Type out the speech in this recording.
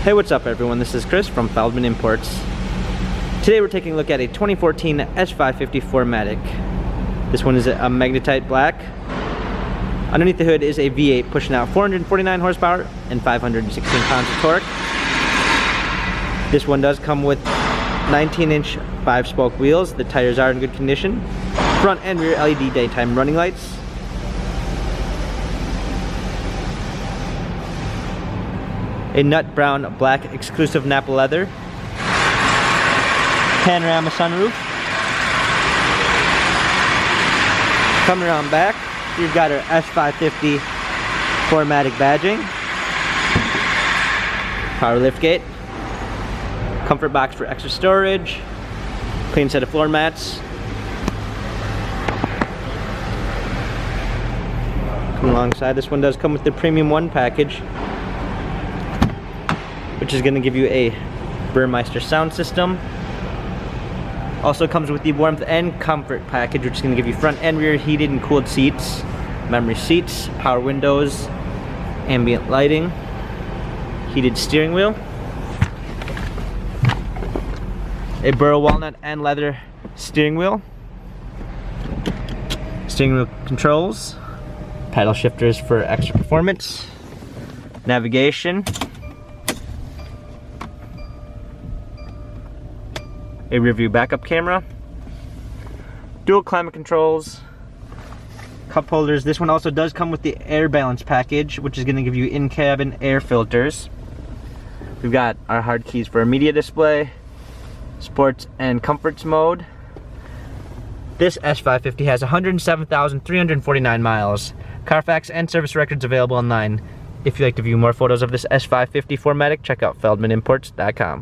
Hey, what's up everyone? This is Chris from Feldmann Imports. Today we're taking a look at a 2014 S550 4MATIC. This one is a magnetite black. Underneath the hood is a V8 pushing out 449 horsepower and 516 pounds of torque. This one does come with 19-inch 5-spoke wheels. The tires are in good condition. Front and rear LED daytime running lights. A nut brown black exclusive Napa leather. Panorama sunroof. Coming around back, you've got our S550 4MATIC badging. Power liftgate. Comfort box for extra storage. Clean set of floor mats. Coming alongside, this one does come with the Premium 1 package, which is going to give you a Burmeister sound system. Also comes with the warmth and comfort package, which is going to give you front and rear heated and cooled seats, memory seats, power windows, ambient lighting, heated steering wheel, a burl walnut and leather steering wheel controls, paddle shifters for extra performance, navigation, a rear view backup camera, dual climate controls, cup holders. This one also does come with the air balance package, which is going to give you in-cabin air filters. We've got our hard keys for a media display, sports and comforts mode. This S550 has 107,349 miles. Carfax and service records available online. If you'd like to view more photos of this S550 4MATIC, check out feldmanimports.com.